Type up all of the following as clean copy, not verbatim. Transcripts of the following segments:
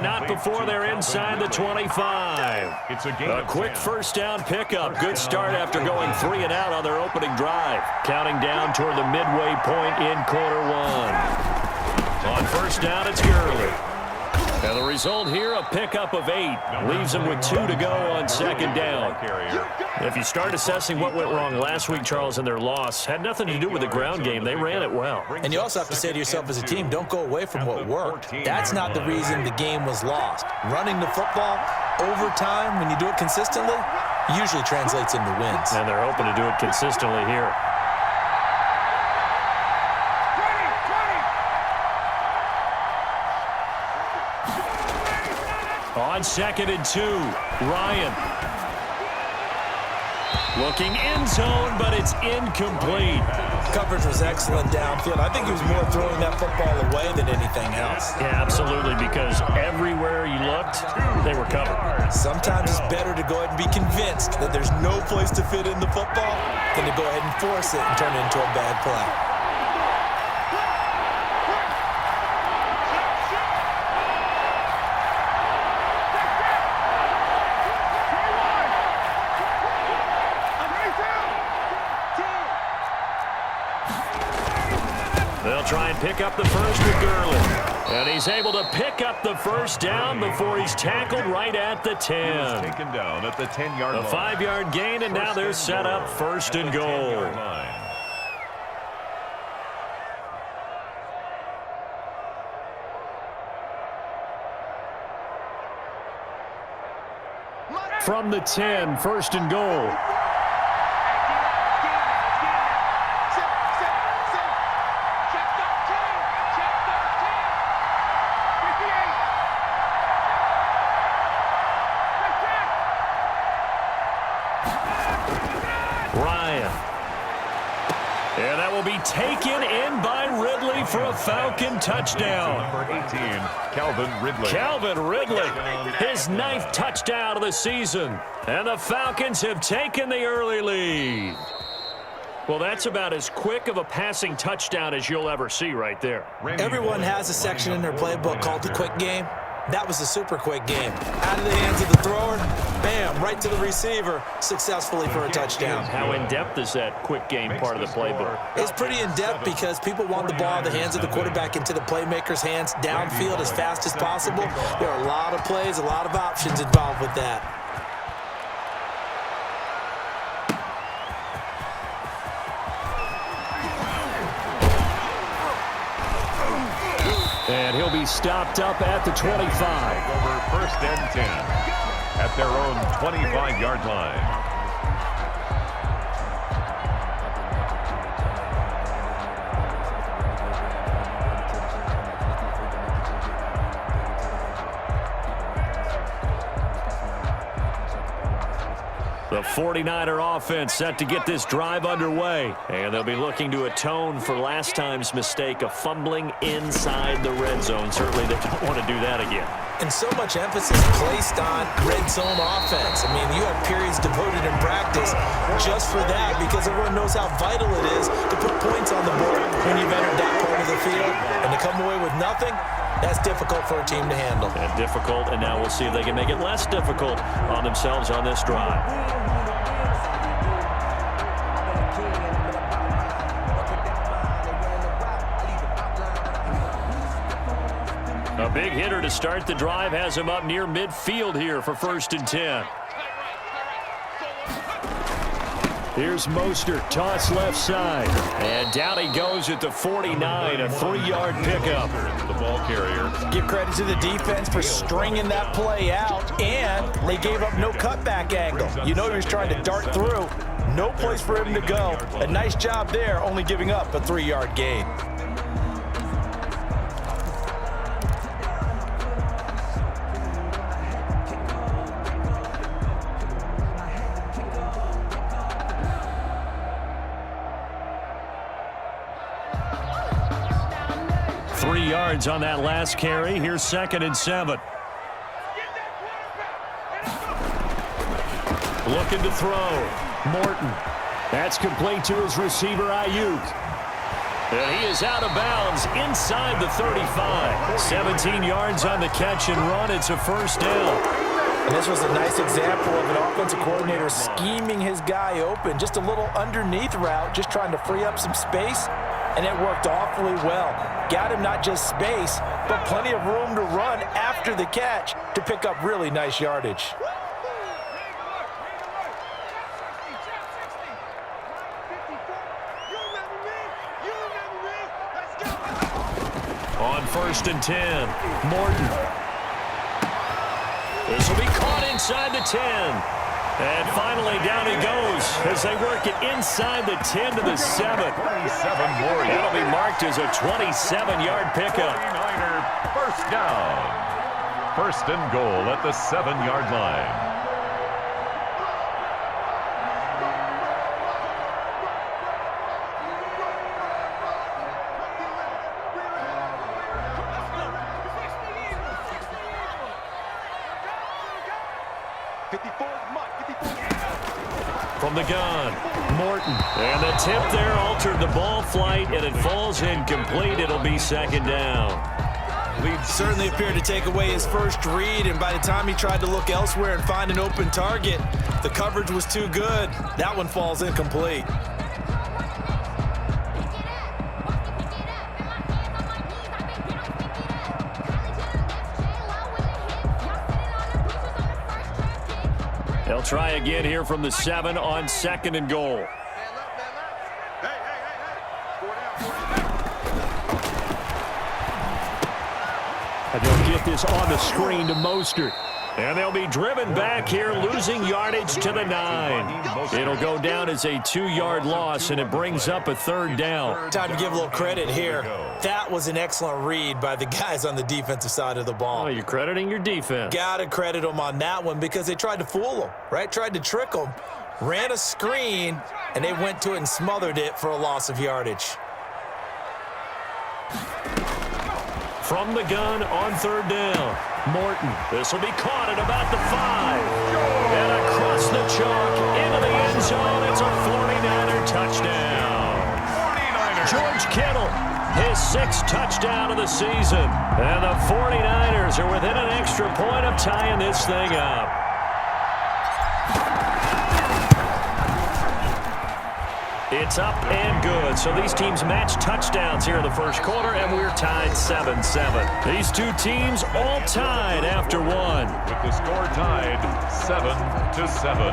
but not before they're inside the 25. A quick first down pickup. Good start after going 3 and out on their opening drive. Counting down toward the midway point in quarter one. On first down, it's Gurley. And the result here, a pickup of 8. Leaves them with 2 to go on second down. If you start assessing what went wrong last week, Charles, in their loss, had nothing to do with the ground game. They ran it well. And you also have to say to yourself as a team, don't go away from what worked. That's not the reason the game was lost. Running the football over time, when you do it consistently, usually translates into wins. And they're hoping to do it consistently here. On 2nd and 2, Ryan. Looking end zone, but it's incomplete. Coverage was excellent downfield. I think he was more throwing that football away than anything else. Yeah, absolutely, because everywhere you looked, they were covered. Sometimes it's better to go ahead and be convinced that there's no place to fit in the football than to go ahead and force it and turn it into a bad play. They'll try and pick up the first with Gurley. And he's able to pick up the first down before he's tackled right at the 10. Taken down at the 10-yard line. A 5-yard gain, and now they're set up first and goal. From the 10, first and goal. And that will be taken in by Ridley for a Falcon touchdown. Number 18, Calvin Ridley. Calvin Ridley, his 9th touchdown of the season. And the Falcons have taken the early lead. Well, that's about as quick of a passing touchdown as you'll ever see right there. Everyone has a section in their playbook called the quick game. That was a super quick game. Out of the hands of the thrower, bam, right to the receiver, successfully for a touchdown. How in-depth is that quick game part of the playbook? It's pretty in-depth because people want the ball in the hands of the quarterback into the playmaker's hands downfield as fast as possible. There are a lot of plays, a lot of options involved with that. And he'll be stopped up at the 25. Over first and 10 at their own 25-yard line. The 49er offense set to get this drive underway. And they'll be looking to atone for last time's mistake of fumbling inside the red zone. Certainly they don't want to do that again. And so much emphasis placed on red zone offense. I mean, you have periods devoted in practice just for that because everyone knows how vital it is to put points on the board when you've entered that part of the field. And to come away with nothing, that's difficult for a team to handle. And difficult, and now we'll see if they can make it less difficult on themselves on this drive. A big hitter to start the drive has him up near midfield here for first and 10. Here's Mostert, toss left side. And down he goes at the 49, a 3-yard pickup. The ball carrier. Give credit to the defense for stringing that play out, and they gave up no cutback angle. You know he was trying to dart through. No place for him to go. A nice job there, only giving up a 3-yard gain. On that last carry. Here's 2nd and 7. Looking to throw. Morton. That's complete to his receiver, Ayuk. And he is out of bounds inside the 35. 17 yards on the catch and run. It's a first down. And this was a nice example of an offensive coordinator scheming his guy open. Just a little underneath route, just trying to free up some space, and it worked awfully well. Got him not just space, but plenty of room to run after the catch to pick up really nice yardage. On 1st and 10, Morton. This will be caught inside the 10. And finally down he goes as they work it inside the 10 to the 7. 27 more. That'll be marked as a 27-yard pickup. 49er first down. 1st and goal at the 7-yard line. From the gun, Morton. And the tip there altered the ball flight, and it falls incomplete. It'll be 2nd down. Lead certainly appeared to take away his first read, and by the time he tried to look elsewhere and find an open target, the coverage was too good. That one falls incomplete. They'll try again here from the 7 on 2nd and goal. And they'll get this on the screen to Mostert. And they'll be driven back here, losing yardage to the 9. It'll go down as a 2-yard loss, and it brings up a 3rd down. Time to give a little credit here. That was an excellent read by the guys on the defensive side of the ball. Oh, you're crediting your defense. Gotta credit them on that one because they tried to fool them, right? Tried to trick them, ran a screen, and they went to it and smothered it for a loss of yardage. From the gun on 3rd down, Morton. This will be caught at about the 5. And across the chalk into the end zone. It's a 49er touchdown. 49er. George Kittle, his 6th touchdown of the season. And the 49ers are within an extra point of tying this thing up. It's up and good. So these teams match touchdowns here in the first quarter, and we're tied 7-7. These two teams all tied after 1. With the score tied 7-7.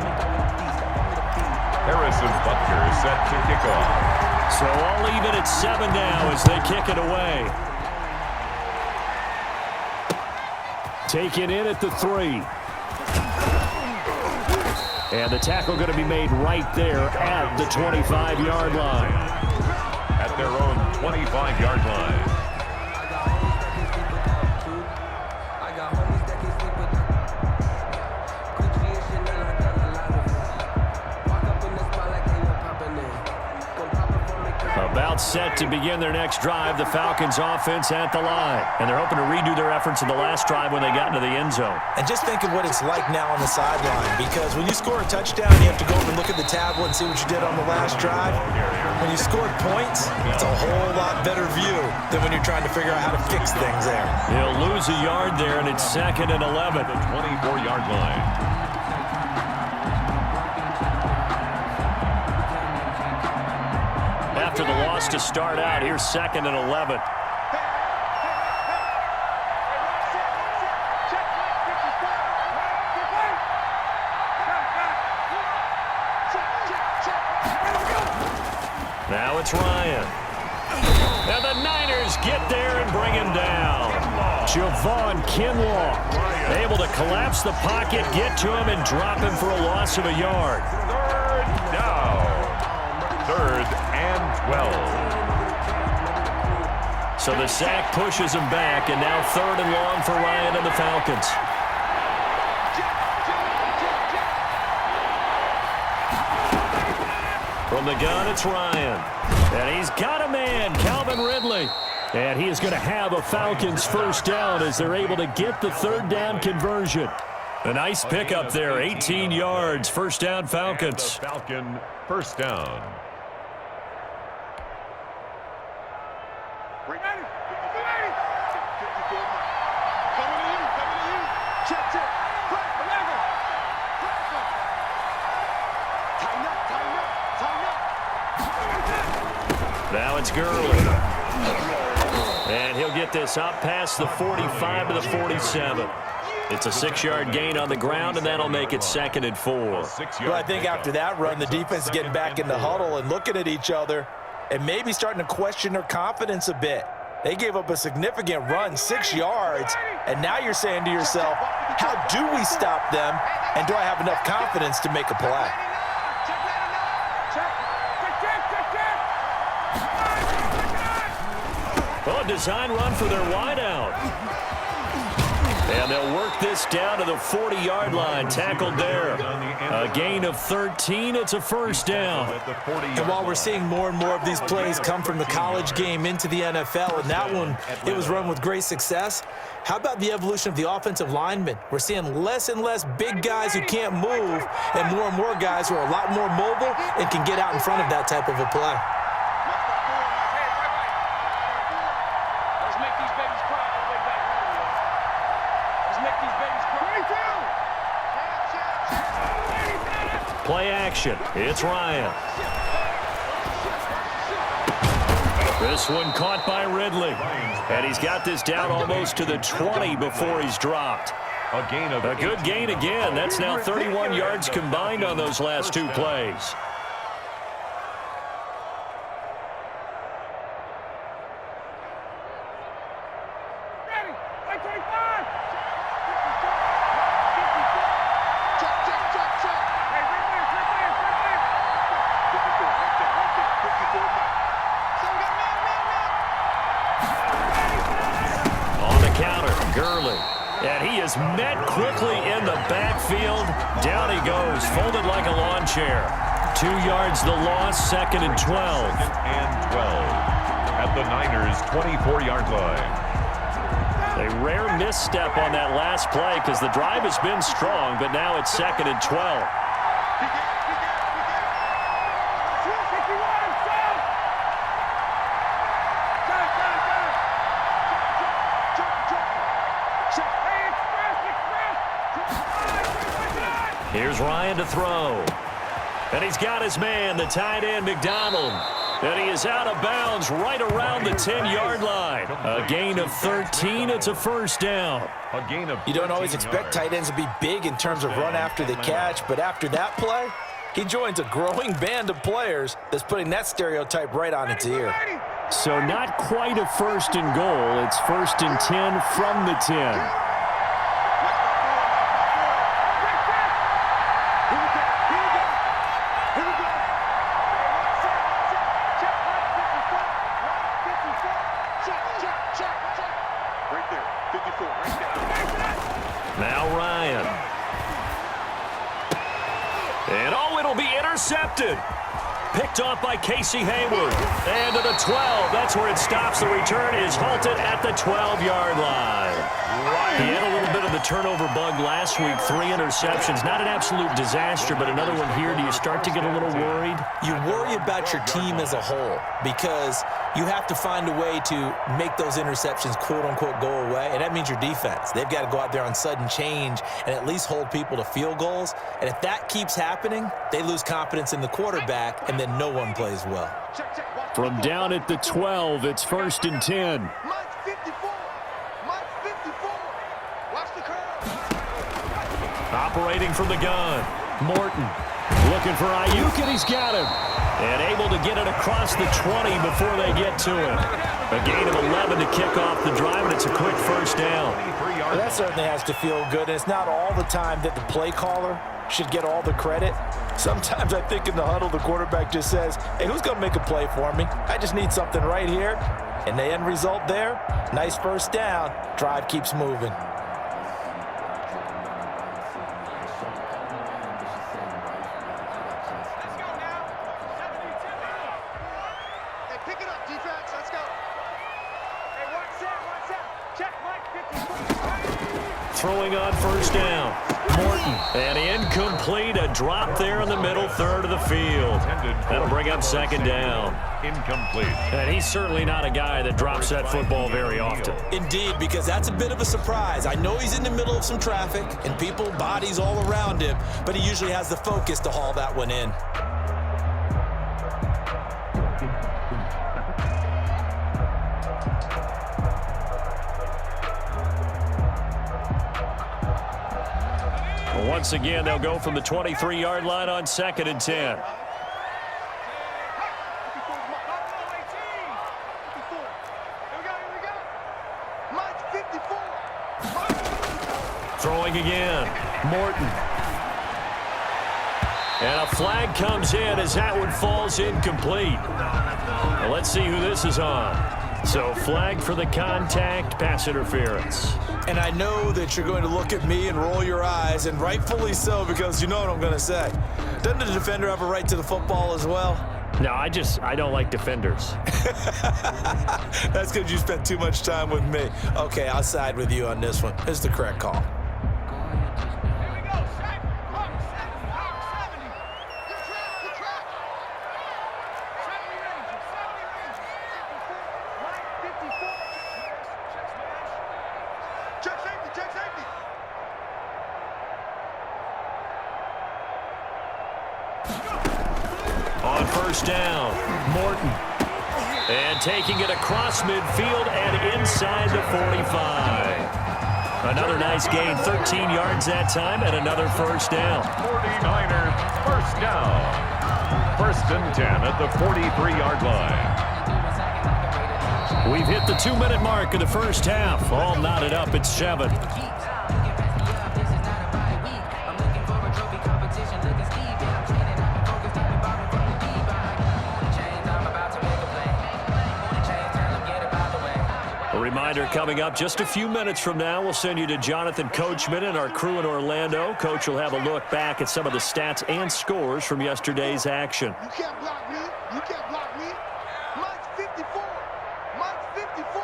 Harrison Butker set to kick off. So all even at 7 now as they kick it away. Taken in at the 3. And the tackle going to be made right there at the 25-yard line. At their own 25-yard line. About set to begin their next drive, the Falcons offense at the line. And they're hoping to redo their efforts in the last drive when they got into the end zone. And just think of what it's like now on the sideline, because when you score a touchdown, you have to go over and look at the tablet and see what you did on the last drive. When you scored points, it's a whole lot better view than when you're trying to figure out how to fix things there. He'll lose a yard there, and it's 2nd and 11. The 24-yard line. After the loss to start out, here's 2nd and 11. Now it's Ryan. And the Niners get there and bring him down. Javon Kinlaw able to collapse the pocket, get to him, and drop him for a loss of a yard. 3rd down. 3rd and 12. So the sack pushes him back, and now 3rd and long for Ryan and the Falcons. From the gun, it's Ryan. And he's got a man, Calvin Ridley. And he is going to have a Falcons first down as they're able to get the 3rd down conversion. A nice pickup there, 18 yards, first down Falcons. Falcon first down. It's Gurley. And he'll get this up past the 45 to the 47. It's a 6-yard gain on the ground, and that'll make it 2nd and 4. Well, I think after that run, the defense is getting back in the huddle and looking at each other and maybe starting to question their confidence a bit. They gave up a significant run, 6 yards, and now you're saying to yourself, how do we stop them, and do I have enough confidence to make a play? Well, a design run for their wideout. And they'll work this down to the 40-yard line, tackled there. A gain of 13, it's a first down. And while we're seeing more and more of these plays come from the college game into the NFL, and that one, it was run with great success, how about the evolution of the offensive linemen? We're seeing less and less big guys who can't move and more guys who are a lot more mobile and can get out in front of that type of a play. Play action. It's Ryan. This one caught by Ridley. And he's got this down almost to the 20 before he's dropped. A good gain again. That's now 31 yards combined on those last 2 plays. Met quickly in the backfield. Down he goes, folded like a lawn chair. 2 yards the loss, 2nd and 12. 2nd and 12 at the Niners' 24-yard line. A rare misstep on that last play because the drive has been strong, but now it's 2nd and 12. Here's Ryan to throw. And he's got his man, the tight end, McDonald. And he is out of bounds right around the 10-yard line. A gain of 13. It's a first down. You don't always expect tight ends to be big in terms of run after the catch, but after that play, he joins a growing band of players that's putting that stereotype right on its ear. So not quite a 1st and goal. It's 1st and 10 from the 10. Now Ryan. And it'll be intercepted. Picked off by Casey Hayward. And to the 12. That's where it stops. The return is halted at the 12-yard line. He had a little bit of the turnover bug last week. 3 interceptions. Not an absolute disaster, but another one here. Do you start to get a little worried? You worry about your team as a whole because you have to find a way to make those interceptions, quote-unquote, go away, and that means your defense. They've got to go out there on sudden change and at least hold people to field goals, and if that keeps happening, they lose confidence in the quarterback, and then no one plays well. From down at the 12, it's 1st and 10. Operating from the gun, Morton looking for Ayuk, and he's got him. And able to get it across the 20 before they get to him. A gain of 11 to kick off the drive, and it's a quick first down. Well, that certainly has to feel good, and it's not all the time that the play caller should get all the credit. Sometimes I think in the huddle, the quarterback just says, hey, who's going to make a play for me? I just need something right here. And the end result there, nice first down. Drive keeps moving. Throwing on first down. Morton. And incomplete. A drop there in the middle third of the field. That'll bring up 2nd down. Incomplete. And he's certainly not a guy that drops that football very often. Indeed, because that's a bit of a surprise. I know he's in the middle of some traffic and people, bodies all around him, but he usually has the focus to haul that one in. Once again, they'll go from the 23-yard line on 2nd and 10. Throwing again. Morton. And a flag comes in as that one falls incomplete. Well, let's see who this is on. So flag for the contact, pass interference. And I know that you're going to look at me and roll your eyes, and rightfully so, because you know what I'm going to say. Doesn't the defender have a right to the football as well? No, I don't like defenders. That's because you spent too much time with me. Okay, I'll side with you on this one. It's the correct call. On first down, Morton. And taking it across midfield and inside the 45. Another nice gain, 13 yards that time, and another first down. 49ers, first down. 1st and 10 at the 43-yard line. We've hit the 2-minute mark of the first half. All knotted up at 7. Reminder coming up just a few minutes from now. We'll send you to Jonathan Coachman and our crew in Orlando. Coach will have a look back at some of the stats and scores from yesterday's action. You can't block me. You can't block me. Mine's 54. Mine's 54.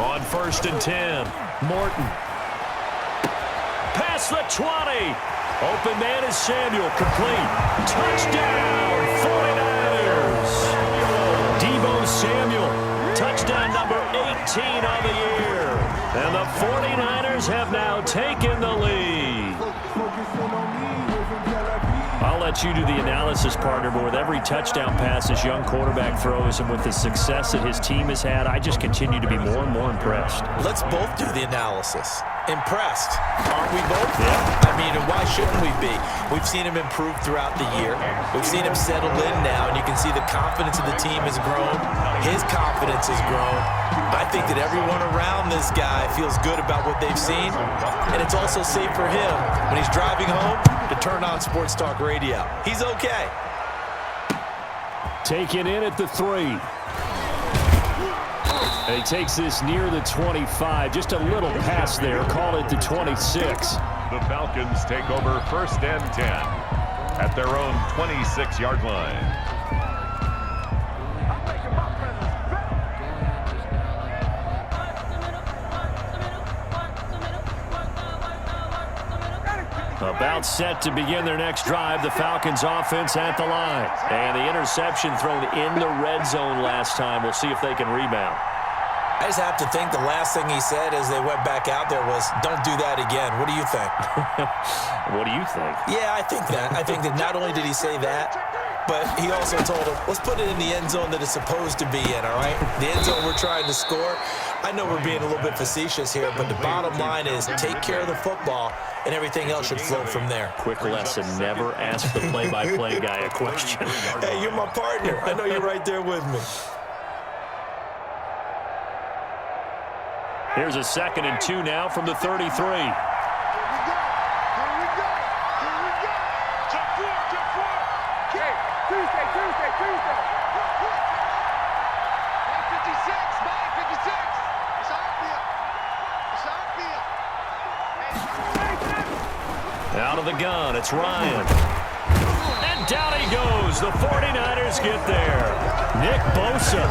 On 1st and 10, Morton. Past the 20. Open man is Samuel. Complete. Touchdown, 49ers. Deebo Samuel. Touchdown number 18 on the year. And the 49ers have now taken the lead. I'll let you do the analysis, partner, but with every touchdown pass this young quarterback throws and with the success that his team has had, I just continue to be more and more impressed. Let's both do the analysis. Impressed, aren't we both? Yeah. I mean, and why shouldn't we be? We've seen him improve throughout the year. We've seen him settle in now, and you can see the confidence of the team has grown. His confidence has grown. I think that everyone around this guy feels good about what they've seen, and it's also safe for him when he's driving home to turn on Sports Talk Radio. He's okay. Taken in at the 3. And he takes this near the 25. Just a little pass there. Call it the 26. The Falcons take over 1st and 10 at their own 26-yard line. About set to begin their next drive. The Falcons offense at the line. And the interception thrown in the red zone last time. We'll see if they can rebound. I just have to think the last thing he said as they went back out there was, don't do that again. What do you think? What do you think? Yeah, I think that. I think that not only did he say that, but he also told him, let's put it in the end zone that it's supposed to be in, all right? The end zone we're trying to score. I know we're being a little bit facetious here, but the bottom line is take care of the football, and everything else should flow from there. Quick lesson, never ask the play-by-play guy a question. Hey, you're my partner. I know you're right there with me. Here's a 2nd and 2 now from the 33. Out of the gun, it's Ryan. And down he goes. The 49ers get there. Nick Bosa.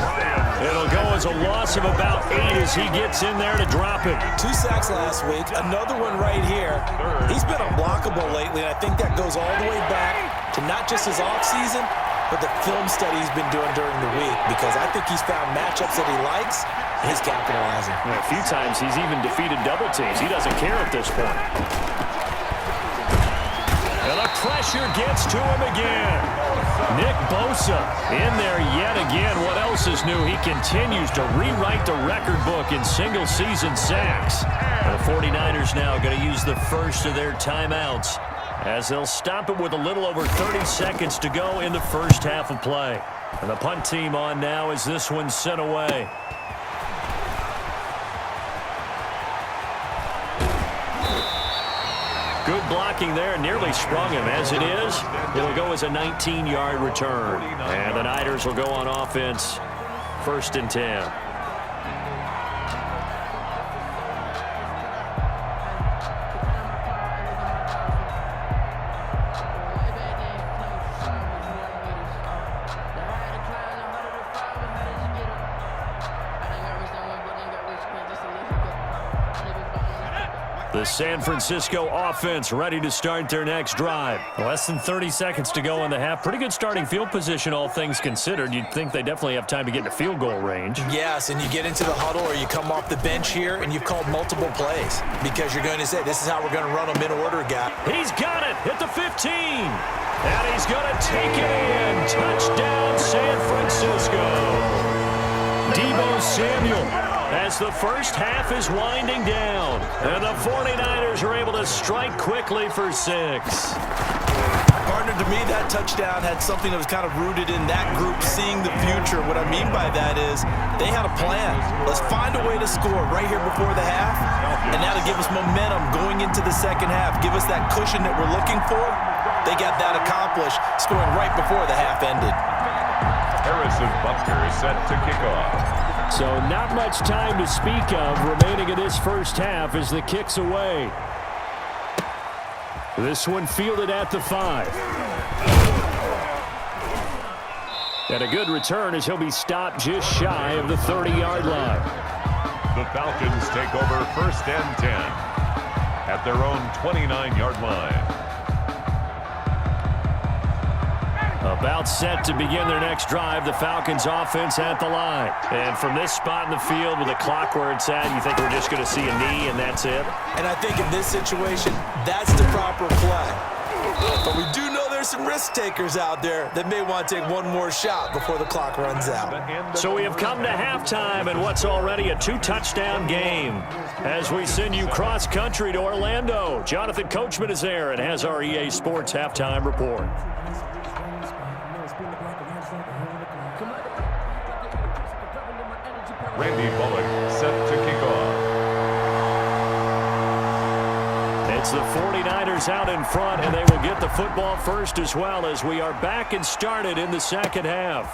It'll go as a loss of about 8 as he gets in there to drop it. 2 sacks last week, another one right here. He's been unblockable lately, and I think that goes all the way back to not just his offseason, but the film study he's been doing during the week, because I think he's found matchups that he likes, and he's capitalizing. A few times he's even defeated double teams. He doesn't care at this point. And the pressure gets to him again. Nick Bosa in there yet again. What else is new? He continues to rewrite the record book in single-season sacks. The 49ers now going to use the first of their timeouts as they'll stop it with a little over 30 seconds to go in the first half of play. And the punt team on now as this one's sent away. Good blocking there, nearly sprung him. As it is, it'll go as a 19-yard return. And the Niners will go on offense, 1st and 10. The San Francisco offense ready to start their next drive. Less than 30 seconds to go in the half. Pretty good starting field position, all things considered. You'd think they definitely have time to get to field goal range. Yes, and you get into the huddle or you come off the bench here and you've called multiple plays because you're going to say, this is how we're going to run them in order, guy. He's got it at the 15. And he's going to take it in. Touchdown, San Francisco. Deebo Samuel as the first half is winding down. And the 49ers are able to strike quickly for 6. Partner, to me, that touchdown had something that was kind of rooted in that group seeing the future. What I mean by that is they had a plan. Let's find a way to score right here before the half, and that'll give us momentum going into the second half. Give us that cushion that we're looking for. They got that accomplished, scoring right before the half ended. Harrison Butker is set to kick off. So not much time to speak of remaining in this first half as the kick's away. This one fielded at the 5. And a good return as he'll be stopped just shy of the 30-yard line. The Falcons take over 1st and 10 at their own 29-yard line. About set to begin their next drive, the Falcons offense at the line. And from this spot in the field with the clock where it's at, you think we're just going to see a knee and that's it? And I think in this situation, that's the proper play. But we do know there's some risk takers out there that may want to take one more shot before the clock runs out. So we have come to halftime and what's already a 2-touchdown game. As we send you cross-country to Orlando, Jonathan Coachman is there and has our EA Sports halftime report. Randy Bullock set to kick off. It's the 49ers out in front, and they will get the football first as well as we are back and started in the second half.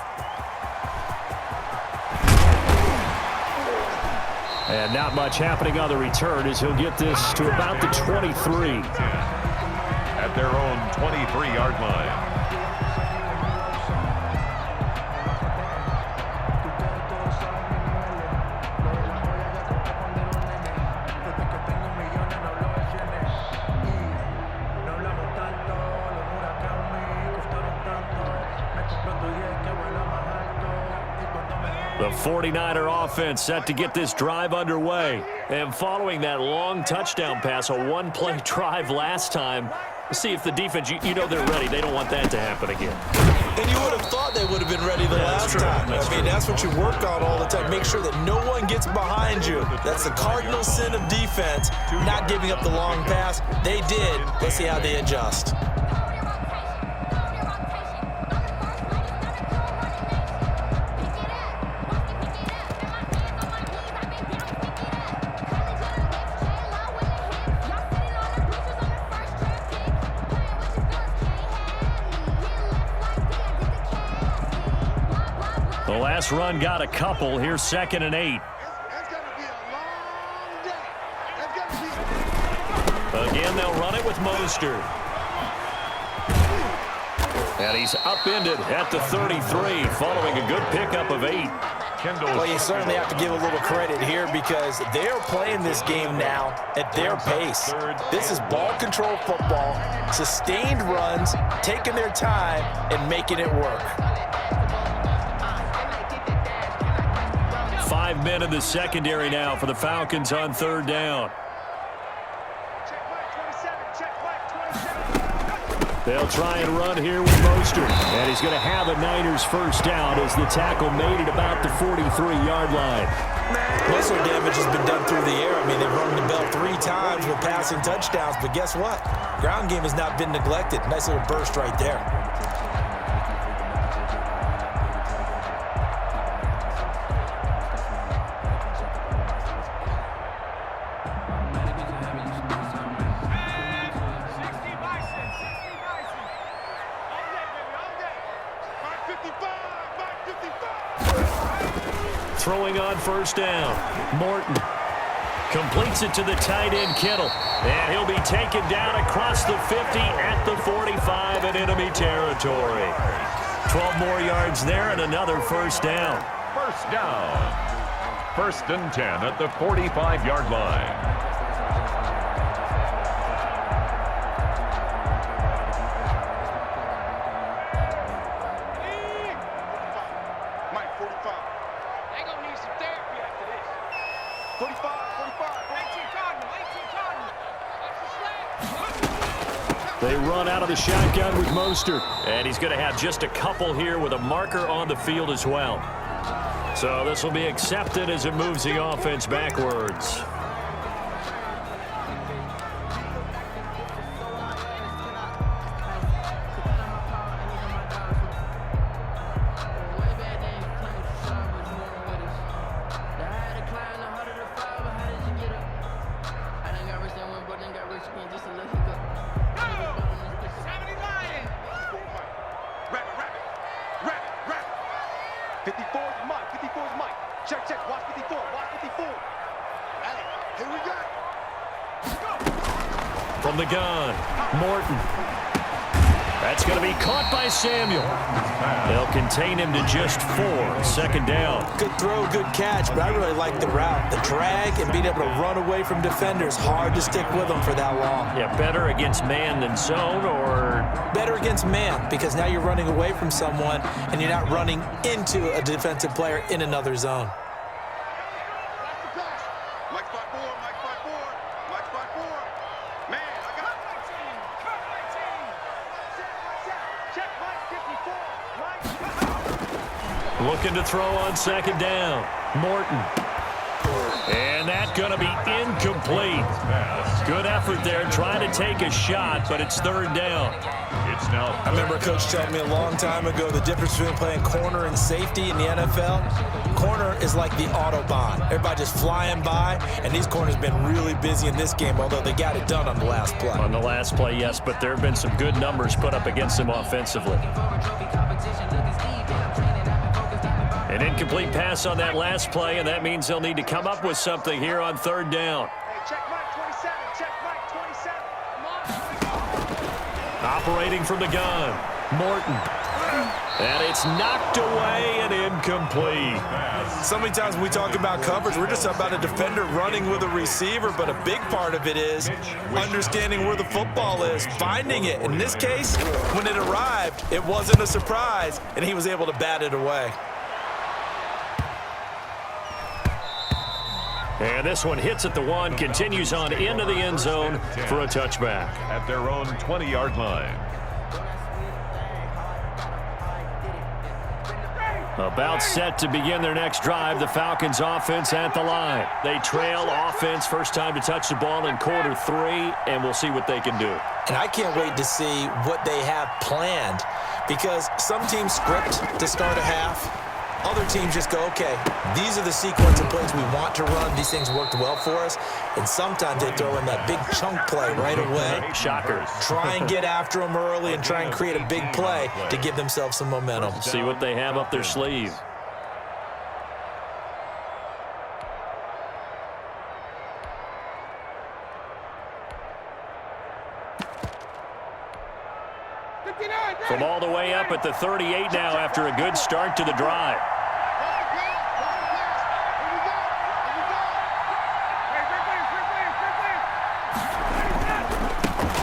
And not much happening on the return as he'll get this to about the 23. At their own 23-yard line. The 49er offense set to get this drive underway. And following that long touchdown pass, a one-play drive last time, see if the defense, you know they're ready. They don't want that to happen again. And you would have thought they would have been ready the last time. That's what you work on all the time. Make sure that no one gets behind you. That's the cardinal sin of defense, not giving up the long pass. They did. Let's see how they adjust. The last run got a couple. Here's 2nd and 8. Again, they'll run it with Mostert. And he's upended at the 33 following a good pickup of 8. Well, you certainly have to give a little credit here because they're playing this game now at their pace. This is ball control football, sustained runs, taking their time, and making it work. 5 men in the secondary now for the Falcons on 3rd down. They'll try and run here with Mostert. And he's going to have a Niners first down as the tackle made it about the 43-yard line. Most of the damage has been done through the air. I mean, they've rung the bell 3 times with passing touchdowns, but guess what? Ground game has not been neglected. Nice little burst right there. Throwing on first down. Morton completes it to the tight end, Kittle. And he'll be taken down across the 50 at the 45 in enemy territory. 12 more yards there and another first down. First down. 1st and 10 at the 45-yard line. They run out of the shotgun with Mostert. And he's going to have just a couple here with a marker on the field as well. So this will be accepted as it moves the offense backwards. From the gun, Morton. That's going to be caught by Samuel. They'll contain him to just 4. 2nd down. Good throw, good catch, but I really like the route. The drag and being able to run away from defenders. Hard to stick with them for that long. Yeah, better against man than zone, or? Better against man, because now you're running away from someone and you're not running into a defensive player in another zone. Looking to throw on 2nd down. Morton. And that's going to be incomplete. Good effort there, trying to take a shot, but it's 3rd down. It's now. I remember a coach telling me a long time ago the difference between playing corner and safety in the NFL. Corner is like the Autobahn. Everybody just flying by, and these corners have been really busy in this game, although they got it done on the last play. On the last play, yes, but there have been some good numbers put up against them offensively. An incomplete pass on that last play, and that means they'll need to come up with something here on 3rd down. Check Mike 27. Check Mike 27. Operating from the gun, Morton. And it's knocked away and incomplete. So many times when we talk about coverage, we're just about a defender running with a receiver, but a big part of it is understanding where the football is, finding it. In this case, when it arrived, it wasn't a surprise, and he was able to bat it away. And this one hits at the 1, continues on into the end zone for a touchback. At their own 20-yard line. About set to begin their next drive, the Falcons offense at the line. They trail offense, first time to touch the ball in quarter 3, and we'll see what they can do. And I can't wait to see what they have planned, because some teams script to start a half. Other teams just go, okay, these are the sequence of plays we want to run. These things worked well for us. And sometimes they throw in that big chunk play right away. Shocker. Try and get after them early and try and create a big play to give themselves some momentum. See what they have up their sleeve. From all the way up at the 38 now after a good start to the drive.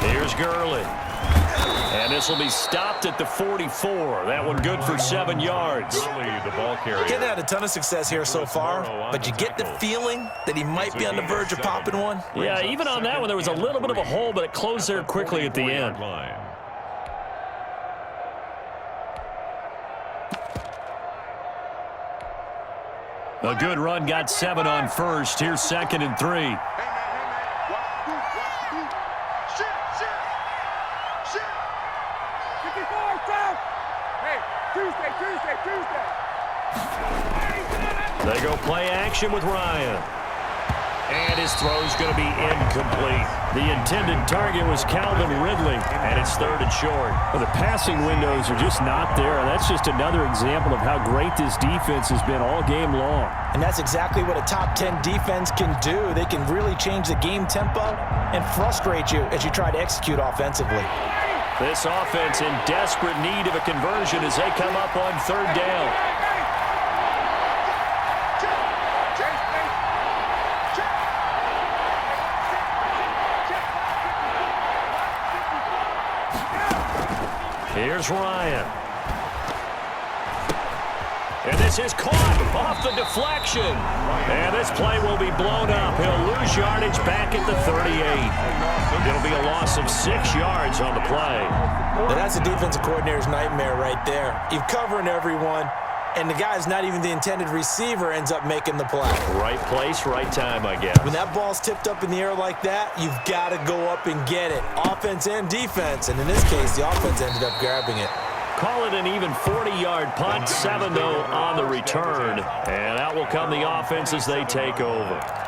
Here's Gurley. And this will be stopped at the 44. That one good for 7 yards. The ball carrier. Getting had a ton of success here so far, but you get the feeling that he might be on the verge of popping one. Yeah, even on that one, there was a little bit of a hole, but it closed there quickly at the end. A good run got 7 on first. Here's 2nd and 3. Hey, man. Watch the boot. Shit. 54, down. Hey, Tuesday. They go play action with Ryan. And his throw's going to be incomplete. The intended target was Calvin Ridley, and it's 3rd and short. Well, the passing windows are just not there. That's just another example of how great this defense has been all game long. And that's exactly what a top 10 defense can do. They can really change the game tempo and frustrate you as you try to execute offensively. This offense in desperate need of a conversion as they come up on 3rd down. Here's Ryan. And this is caught off the deflection. And this play will be blown up. He'll lose yardage back at the 38. It'll be a loss of 6 yards on the play. Now that's a defensive coordinator's nightmare right there. You're covering everyone, and the guy's not even the intended receiver ends up making the play. Right place, right time, I guess. When that ball's tipped up in the air like that, you've got to go up and get it. Offense and defense, and in this case, the offense ended up grabbing it. Call it an even 40-yard punt, 7-0 on the return. And out will come the offense as they take over.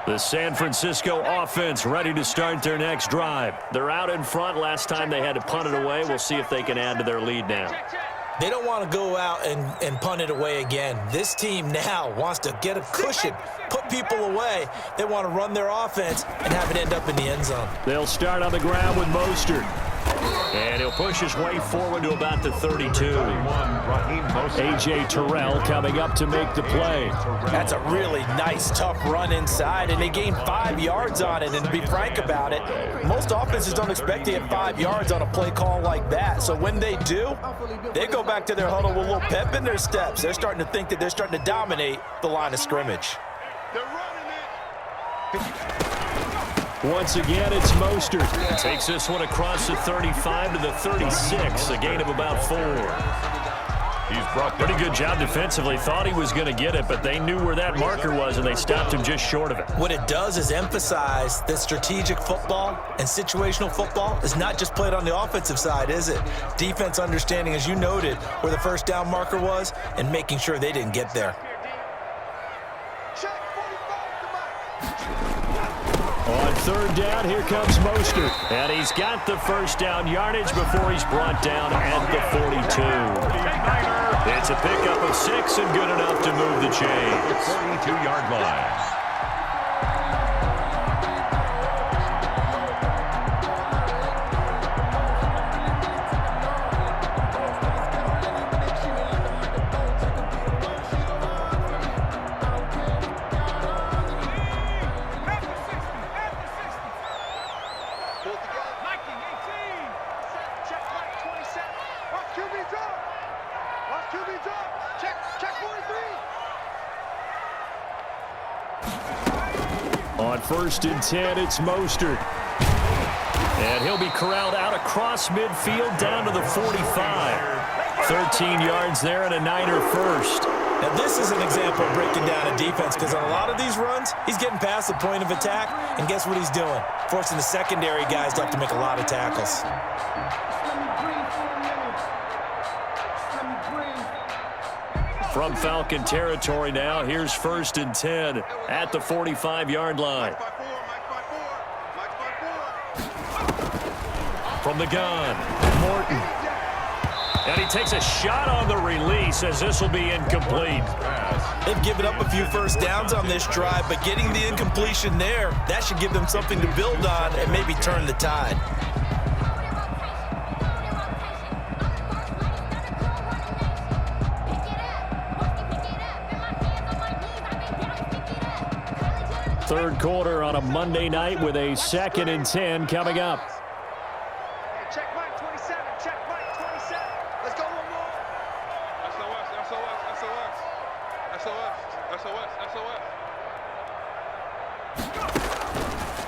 The San Francisco offense ready to start their next drive. They're out in front. Last time they had to punt it away. We'll see if they can add to their lead now. They don't want to go out and punt it away again. This team now wants to get a cushion, put people away. They want to run their offense and have it end up in the end zone. They'll start on the ground with Mostert. And he'll push his way forward to about the 32. A.J. Terrell coming up to make the play. That's a really nice, tough run inside, and they gained 5 yards on it. And to be frank about it, most offenses don't expect to get 5 yards on a play call like that. So when they do, they go back to their huddle with a little pep in their steps. They're starting to think that they're starting to dominate the line of scrimmage. They're running it. Once again, it's Mostert. Takes this one across the 35 to the 36, a gain of about 4. He's brought Pretty good job defensively. Thought he was going to get it, but they knew where that marker was, and they stopped him just short of it. What it does is emphasize that strategic football and situational football is not just played on the offensive side, is it? Defense understanding, as you noted, where the first down marker was and making sure they didn't get there. On 3rd down, here comes Mostert. And he's got the first down yardage before he's brought down at the 42. It's a pickup of 6 and good enough to move the chains. 42-yard line. On 1st and 10, it's Mostert. And he'll be corralled out across midfield down to the 45. 13 yards there and a Niner first. Now this is an example of breaking down a defense, because on a lot of these runs, he's getting past the point of attack, and guess what he's doing? Forcing the secondary guys to have to make a lot of tackles. From Falcon territory now, here's 1st and 10 at the 45-yard line. From the gun, Morton. And he takes a shot on the release as this will be incomplete. They've given up a few first downs on this drive, but getting the incompletion there, that should give them something to build on and maybe turn the tide. Third quarter on a Monday night with a 2nd and 10 coming up. Check my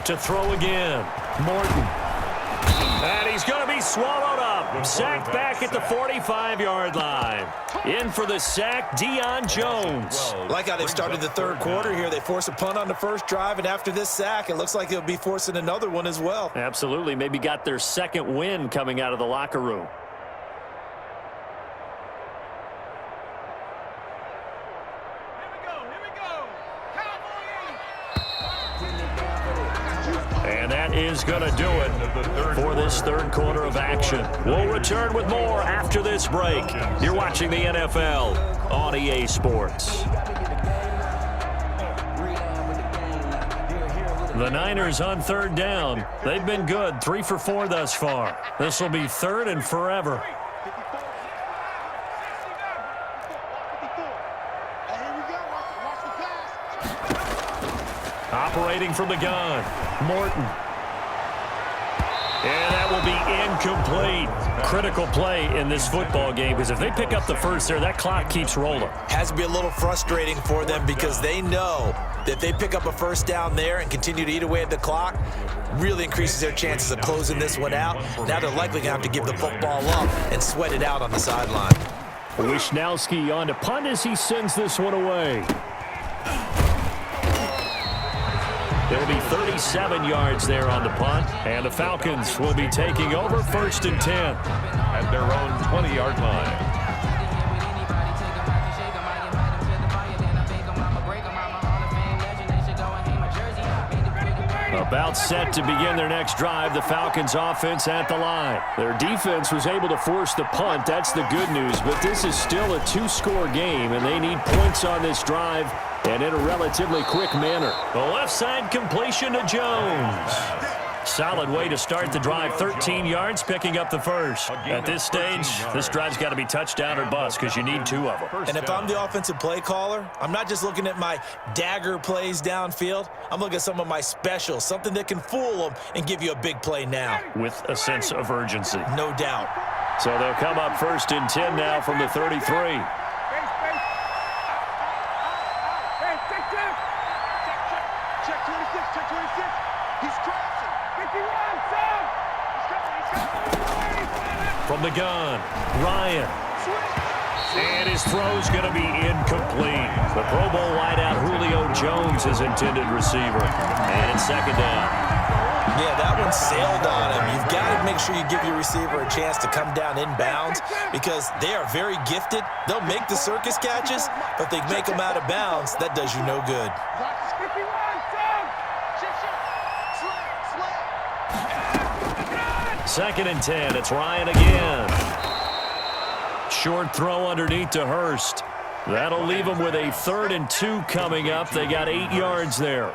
To throw again. Morton. And he's going to be swallowed up. Sacked back at the 45-yard line. In for the sack, Deion Jones. Like how they started the third quarter here. They force a punt on the first drive, and after this sack, it looks like they'll be forcing another one as well. Absolutely. Maybe got their second win coming out of the locker room. And that is going to do it for this third quarter of action. We'll return with more after this break. You're watching the NFL on EA Sports. The Niners on third down. They've been good, 3 for 4 thus far. This will be third and forever. Operating from the gun, Morton. And that will be incomplete. Critical play in this football game, because if they pick up the first there, that clock keeps rolling. Has to be a little frustrating for them because they know that if they pick up a first down there and continue to eat away at the clock, really increases their chances of closing this one out. Now they're likely going to have to give the football up and sweat it out on the sideline. Wishnowski on to punt as he sends this one away. It'll be 37 yards there on the punt, and the Falcons will be taking over 1st and 10. At their own 20-yard line. About set to begin their next drive, the Falcons offense at the line. Their defense was able to force the punt. That's the good news, but this is still a 2-score game, and they need points on this drive and in a relatively quick manner. The left side completion to Jones. Solid way to start the drive, 13 yards, picking up the first. At this stage, this drive's got to be touchdown or bust because you need 2 of them. And if I'm the offensive play caller, I'm not just looking at my dagger plays downfield. I'm looking at some of my specials, something that can fool them and give you a big play now. With a sense of urgency. No doubt. So they'll come up 1st and 10 now from the 33. From the gun, Ryan. And his throw's going to be incomplete. The Pro Bowl wideout Julio Jones is intended receiver. And 2nd down. Yeah, that one sailed on him. You've got to make sure you give your receiver a chance to come down inbounds because they are very gifted. They'll make the circus catches, but if they make them out of bounds, that does you no good. 2nd and 10. It's Ryan again. Short throw underneath to Hurst. That'll leave them with a 3rd and 2 coming up. They got 8 yards there.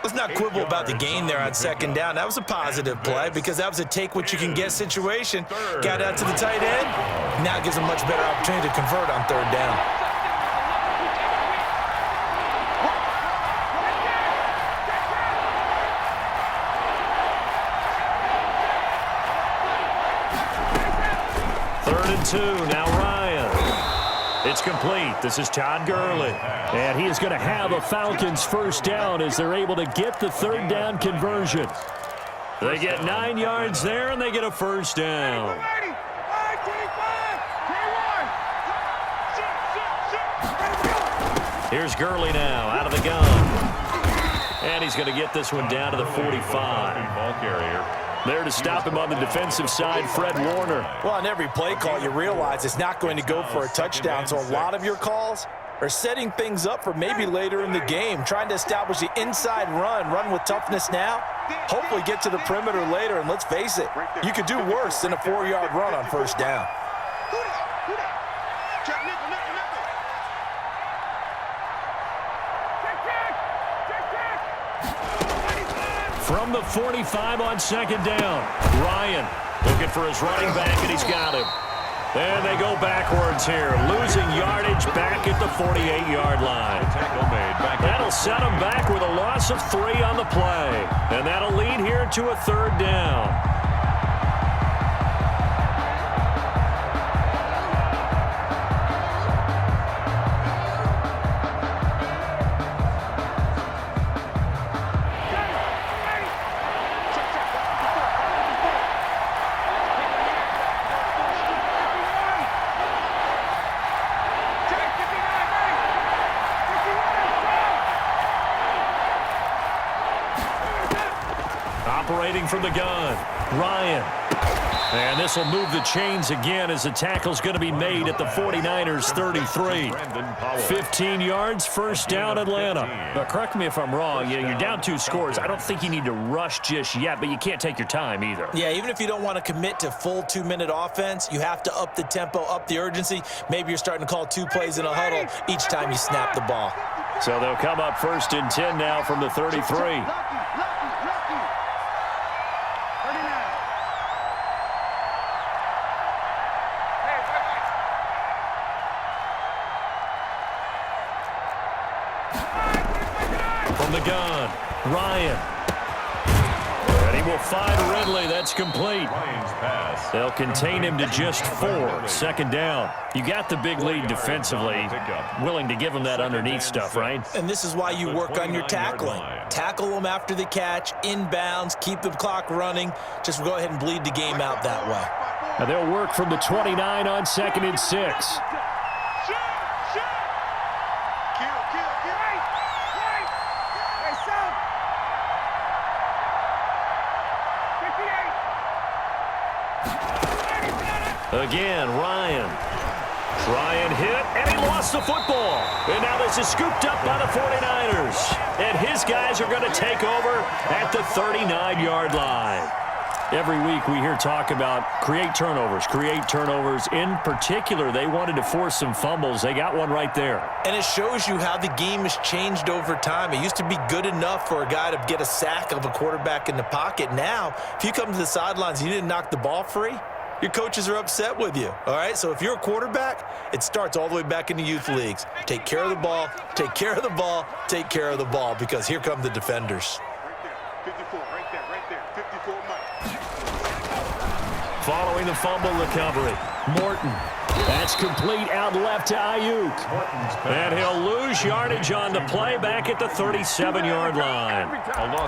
Let's not quibble about the gain there on 2nd down. That was a positive play because that was a take-what-you-can-get situation. Got out to the tight end. Now gives them much better opportunity to convert on 3rd down. Now Ryan. It's complete. This is Todd Gurley. And he is going to have a Falcons 1st down as they're able to get the 3rd down conversion. They get 9 yards there, and they get a 1st down. Here's Gurley now out of the gun. And he's going to get this one down to the 45. Ball carrier. There to stop him on the defensive side, Fred Warner. Well, on every play call, you realize it's not going to go for a touchdown. So a lot of your calls are setting things up for maybe later in the game, trying to establish the inside run with toughness now, hopefully get to the perimeter later. And let's face it, you could do worse than a 4-yard run on 1st down. From the 45 on 2nd down. Ryan looking for his running back, and he's got him. And they go backwards here, losing yardage back at the 48-yard line. That'll set them back with a loss of 3 on the play. And that'll lead here to a 3rd down. Operating from the gun, Ryan. And this will move the chains again as the tackle's going to be made at the 49ers 33. 15 yards, first down, Atlanta. But correct me if I'm wrong. You're down 2 scores. I don't think you need to rush just yet, but you can't take your time either. Yeah, even if you don't want to commit to full 2-minute offense, you have to up the tempo, up the urgency. Maybe you're starting to call 2 plays in a huddle each time you snap the ball. So they'll come up first and 10 now from the 33. From the gun, Ryan. And he will find Ridley. That's complete. They'll contain him to just 4. Second down. You got the big lead defensively. Willing to give him that underneath stuff, right? And this is why you work on your tackling. Tackle them after the catch, inbounds, keep the clock running. Just go ahead and bleed the game out that way. Now they'll work from the 29 on 2nd and 6. Again, Ryan. Try and hit, and he lost the football. And now this is scooped up by the 49ers. And his guys are going to take over at the 39-yard line. Every week we hear talk about create turnovers. In particular, they wanted to force some fumbles. They got one right there. And it shows you how the game has changed over time. It used to be good enough for a guy to get a sack of a quarterback in the pocket. Now, if you come to the sidelines and you didn't knock the ball free, your coaches are upset with you, all right? So if you're a quarterback, it starts all the way back in the youth leagues. Take care of the ball, take care of the ball, take care of the ball, because here come the defenders. Right there, 54, right there, 54 Mike. Following the fumble recovery, Morton. That's complete out left to Ayuk. And he'll lose yardage on the play back at the 37-yard line.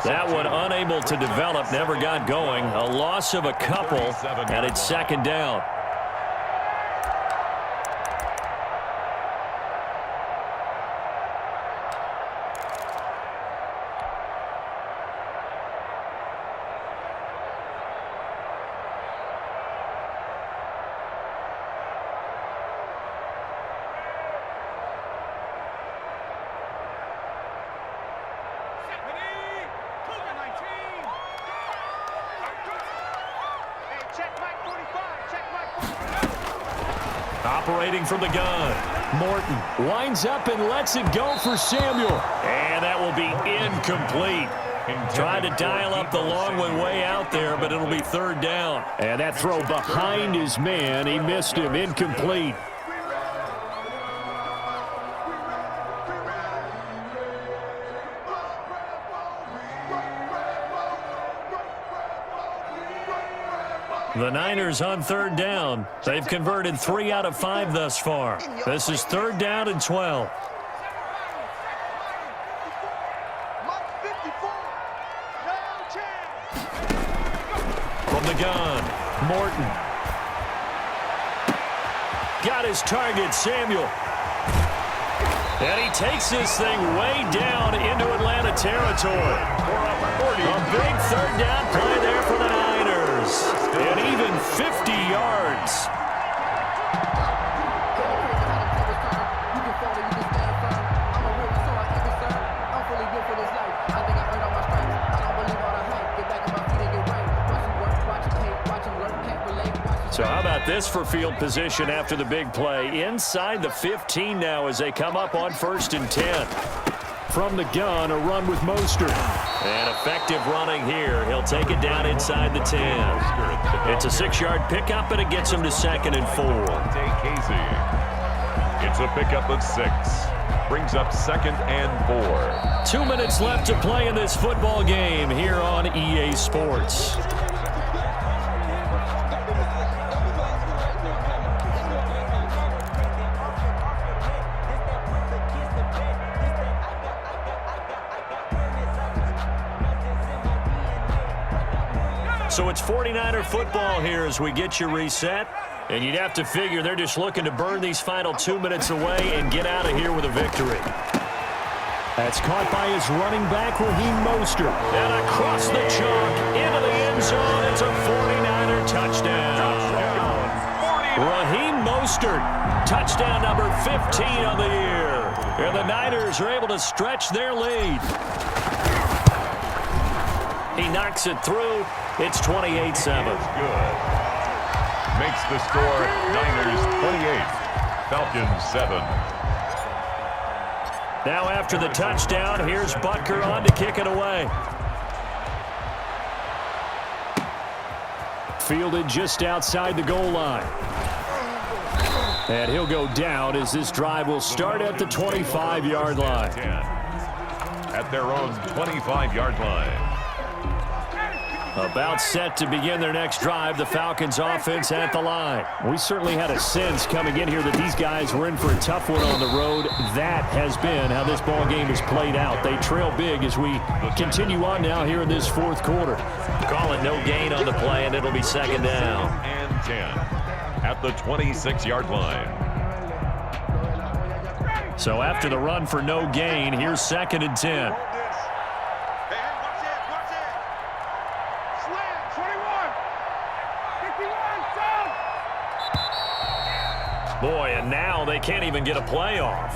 That one unable to develop, never got going. A loss of a couple, and it's second down. Operating from the gun, Morton winds up and lets it go for Samuel. And that will be incomplete. Tried to dial up the long one way out there, but it'll be third down. And that throw behind his man, he missed him, incomplete. The Niners on third down. They've converted 3 out of 5 thus far. This is third down and 12. From the gun, Morton. Got his target, Samuel. And he takes this thing way down into Atlanta territory. A big third down play there for the Niners. And even 50 yards. So how about this for field position after the big play? Inside the 15 now as they come up on 1st and 10. From the gun, a run with Mostert. And effective running here. He'll take it down inside the 10. It's a 6-yard pickup, and it gets him to 2nd and 4. It's a pickup of 6. Brings up 2nd and 4. 2 minutes left to play in this football game here on EA Sports. So it's 49er football here as we get you reset. And you'd have to figure they're just looking to burn these final 2 minutes away and get out of here with a victory. That's caught by his running back, Raheem Mostert. And across the chalk, into the end zone. It's a 49er touchdown. Raheem Mostert, touchdown number 15 on the year. And the Niners are able to stretch their lead. He knocks it through. It's 28-7. Good. Makes the score Niners 28, Falcons 7. Now after the touchdown, here's Butker on to kick it away. Fielded just outside the goal line. And he'll go down as this drive will start at the 25-yard line. At their own 25-yard line. About set to begin their next drive, the Falcons offense at the line. We certainly had a sense coming in here that these guys were in for a tough one on the road. That has been how this ball game has played out. They trail big as we continue on now here in this fourth quarter. Call it no gain on the play, and it'll be second down. And 10 at the 26-yard line. So after the run for no gain, here's second and 10. Boy, and now they can't even get a play off.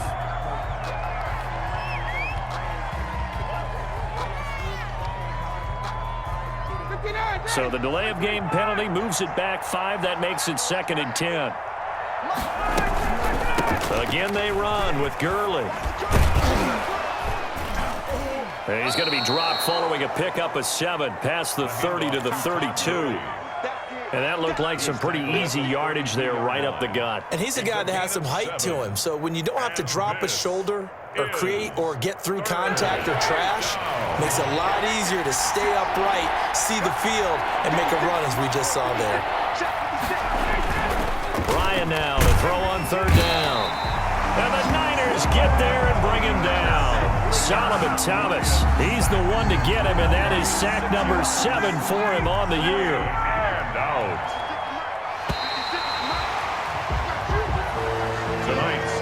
So the delay of game penalty moves it back 5. That makes it second and 10. Again, they run with Gurley. And he's going to be dropped following a pickup of 7 past the 30 to the 32. And that looked like some pretty easy yardage there right up the gut. And he's a guy that has some height to him. So when you don't have to drop a shoulder or create or get through contact or trash, makes it a lot easier to stay upright, see the field, and make a run as we just saw there. Ryan now to throw on third down. And the Niners get there and bring him down. Solomon Thomas, he's the one to get him, and that is sack number 7 for him on the year.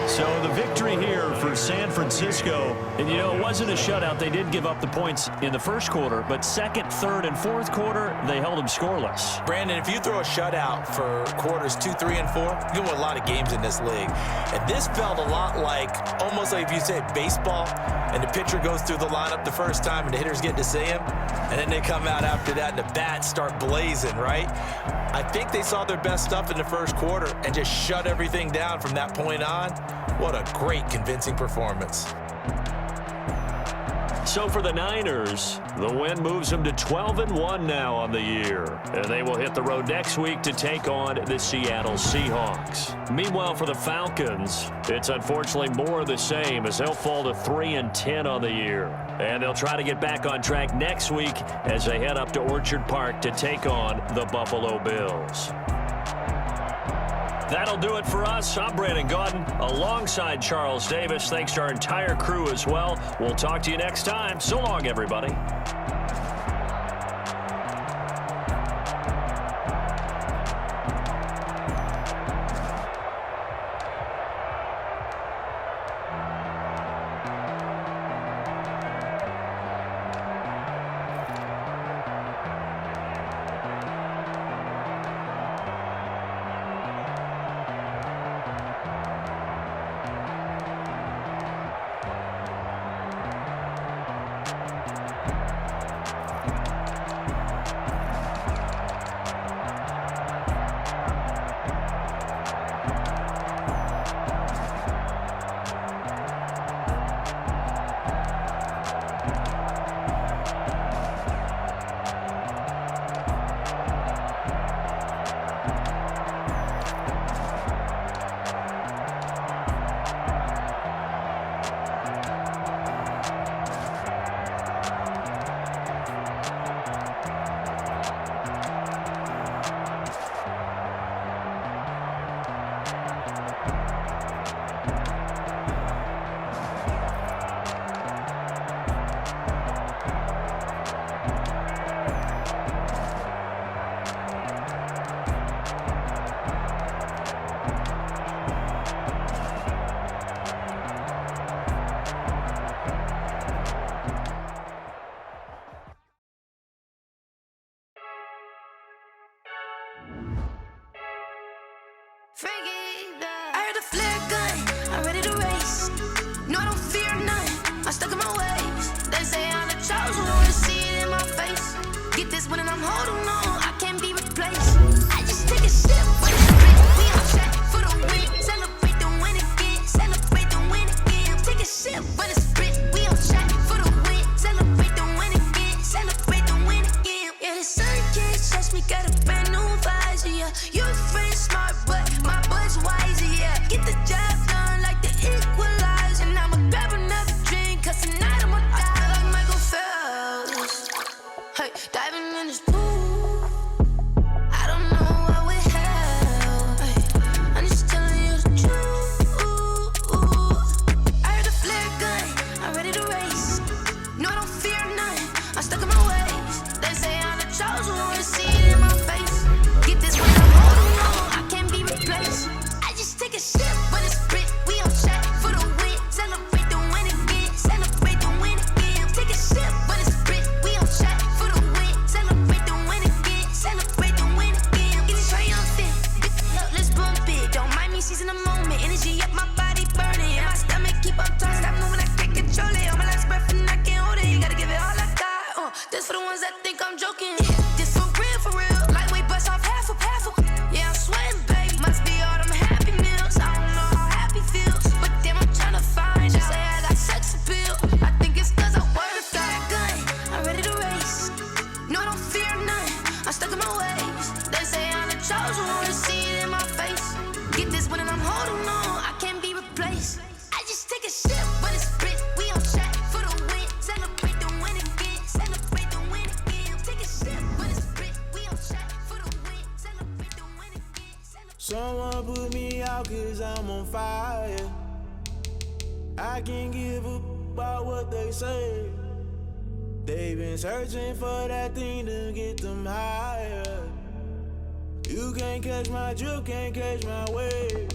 So the victory here for San Francisco, and you know, it wasn't a shutout. They did give up the points in the first quarter, but second, third, and fourth quarter, they held them scoreless. Brandon, if you throw a shutout for quarters 2, 3, and 4, you can win a lot of games in this league. And this felt a lot like, almost like if you say baseball, and the pitcher goes through the lineup the first time, and the hitters get to see him, and then they come out after that, and the bats start blazing, right? I think they saw their best stuff in the first quarter and just shut everything down from that point on. What a great, convincing performance. So for the Niners, the win moves them to 12-1 now on the year. And they will hit the road next week to take on the Seattle Seahawks. Meanwhile, for the Falcons, it's unfortunately more of the same as they'll fall to 3-10 on the year. And they'll try to get back on track next week as they head up to Orchard Park to take on the Buffalo Bills. That'll do it for us. I'm Brandon Gaudin alongside Charles Davis. Thanks to our entire crew as well. We'll talk to you next time. So long, everybody. out 'cause I'm on fire. I can't give up about what they say. They've been searching for that thing to get them higher. You can't catch my drift, can't catch my wave.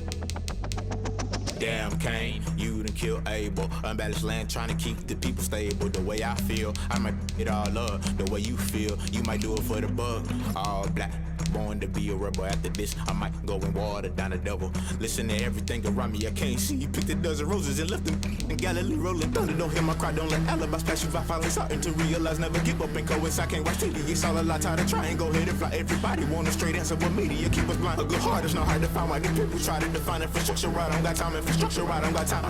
Damn, Kane, you done killed Abel. Unbalanced land, trying to keep the people stable. The way I feel, I might it all up. The way you feel, you might do it for the buck. All black, born to be a rebel. After this, I might go and water down the devil. Listen to everything around me, I can't see. Picked a dozen roses and left them in Galilee rolling thunder. Don't hear my cry, don't let alibis pass you by. Finally starting to realize, never give up and coincide. Can't watch TV, it's all a lot. Tired of trying, go ahead and fly. Everybody want a straight answer, but media keep us blind. A good heart is not hard to find. Why these people try to define infrastructure right? I don't got time, infrastructure right, I don't got time.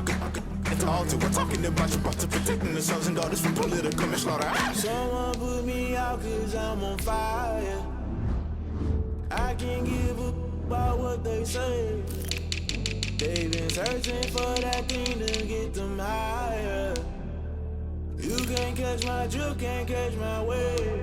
It's all to we're talking about you, about to protecting the sons and daughters from political manslaughter. Someone put me out 'cause I'm on fire. I can't give up about what they say. They've been searching for that thing to get them higher. You can't catch my drift, can't catch my wave.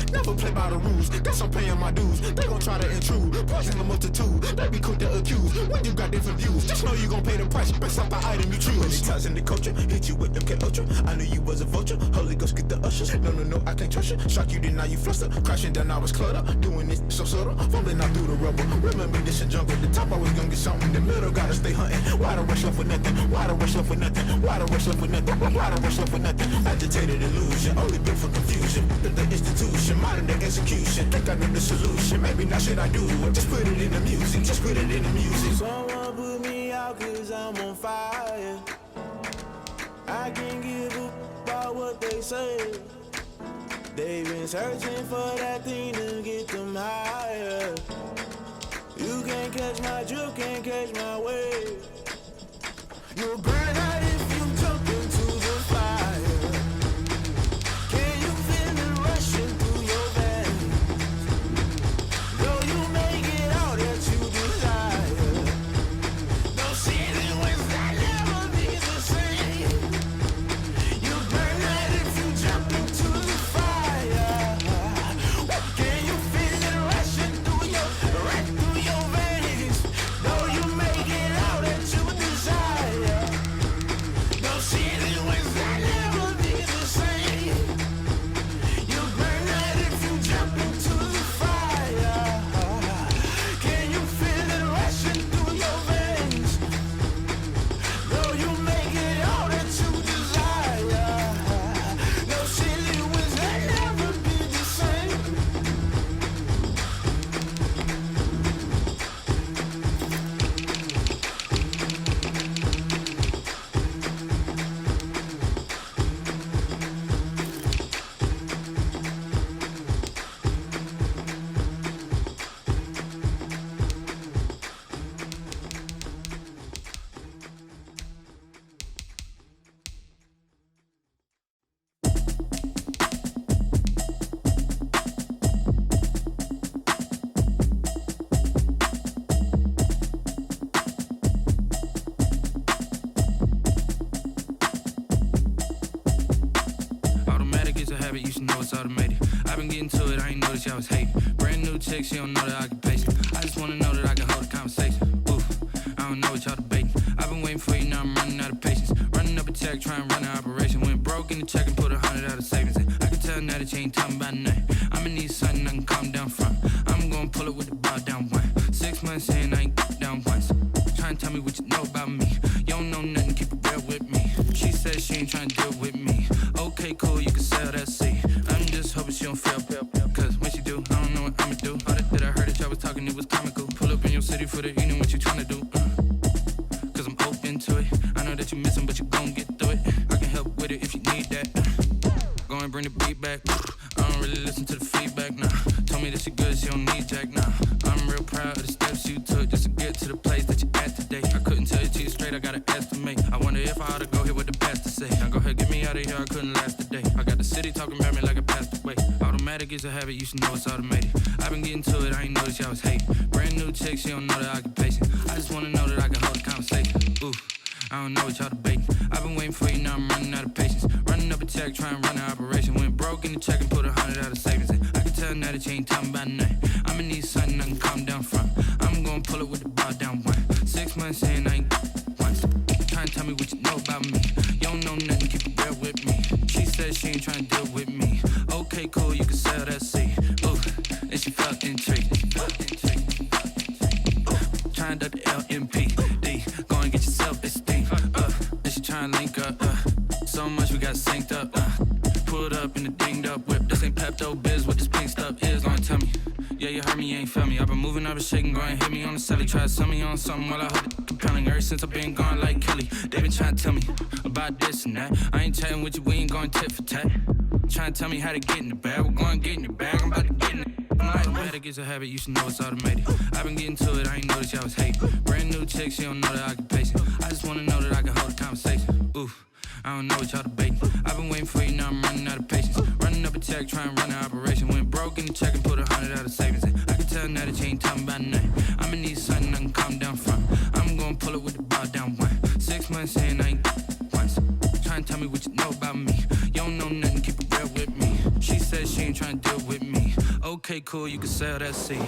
Never play by the rules, guess I'm paying my dues. They gon' try to intrude, poison the multitude. They be quick to accuse when you got different views. Just know you gon' pay the price based off the item you choose. Many ties in the culture, hit you with them K Ultra. I knew you was a vulture, Holy Ghost get the ushers. No, I can't trust you. Shock you, then now you fluster. Crashing down, I was cluttered. Doing this so subtle, fumbling out through the rubble. Remember this in jungle, the top I was gonna get something. The middle gotta stay hunting. Why the rush left with nothing? Why the rush left with nothing? Why the rush left with nothing? Why the rush left with nothing? Agitated illusion, only built for confusion. The institution, modern day execution. Think I know the solution. Maybe not should I do it? Just put it in the music. Just put it in the music. Someone put me out 'cause I'm on fire. I can't give up about what they say. They've been searching for that thing to get them higher. You can't catch my drift, can't catch my wave. You'll burn out if you jump into the fire. Can you feel it rushing through your veins? Though you make it all that you desire. No ceiling wins that never be the same. You burn out if you jump into the fire. Can you feel it rushing through your veins? Though you make it all that you desire. No ceiling wins that never be the same. You burn out if you jump into the fire. Can you feel it rushing through your veins? Though you make it all that you desire. No ceiling wins that never be the same. Automatic is a habit, you should know it's automated. I've been getting to it, I ain't noticed y'all was hating. Brand new chick, she don't know the occupation. I just wanna know that I can hold a conversation. Oof, I don't know what y'all debating. I've been waiting for you, now I'm running out of patience. Running up a check, trying to run an operation. Went broke in the check and put 100 out of savings in. I can tell now that you ain't talking about nothing. I'ma need something I can calm down from. I'm gonna pull it with the bow down one. 6 months in, I ain't down once. Trying to tell me what you know about me. You don't know nothing, keep it real with me. She said she ain't trying to deal with me. Okay, cool, you can sell that seat. I'm just hoping she don't fail. Cause when she do, I don't know what I'ma do. All that I heard that y'all was talking, it was comical. Pull up in your city for the evening, what you tryna do? Cause I'm open to it. I know that you missing, but you gon' get through it. I can help with it if you need that. Go and bring the beat back. I don't really listen to the feedback, nah. Told me that she good, she don't need jack, nah. I'm real proud of the steps you took just to get to the place that you at today. I couldn't tell you to you straight, I gotta estimate. I wonder if I ought to go here with the best to say. Now go ahead, get me out of here, I couldn't last a day. I got the city talking about me like I passed away. Automatic is a habit, you should know it's automated. I've been getting to it, I ain't noticed y'all was hating. Brand new chick, she don't know the occupation. I just wanna know that I can hold a conversation. Ooh, I don't know what y'all debating. I've been waiting for you, now I'm running out of patience. Running up a check, trying to run an operation. Went broke in the check and put 100 out of savings in. I can tell that she ain't talking about nothing. I'ma need something I can calm down from. I'm gonna pull it with the bar down one. 6 months in, I ain't once. Trying to tell me what you know about me. You don't know nothing, keep it real with me. She said she ain't trying to deal with me. Okay, cool, you can sell that seed. Ooh, and she felt intrigued. Trying to the LMPD. Go and get yourself esteem. And she trying to link up. So much we got synced up. Pulled up in the dinged up whip. This ain't Pepto Biz, what this pink stuff is. Long tell me. Yeah, you heard me, you ain't felt me. I've been moving, I've been shaking, go and hit me on the celly. Try to sell me on something while I hold it compelling. Ever since I've been gone like Kelly, they been trying to tell me about this and that. I ain't chatting with you, we ain't going tit for tat. Trying to tell me how to get in the bag. We're going to get in the bag, I'm about to get in it. I'm like, automatic is a habit, you should know it's automated. I've been getting to it, I ain't noticed y'all was hating. Brand new chick, she don't know the occupation. I just wanna know that I can hold a conversation. Ooh, I don't know what y'all debating. I've been waiting for you, now I'm running out of patience. Running up a check, trying to run an operation. Went broke in the check and put 100 out of savings in. I can tell now that you ain't talking about nothing. I'ma need something I can calm down from. I'm gonna pull it with the bar down one. 6 months in, I ain't once. Trying to tell me what you know about me. You don't know nothing, keep it real with me. She said she ain't trying to deal with me. Okay, cool, you can sell that seed.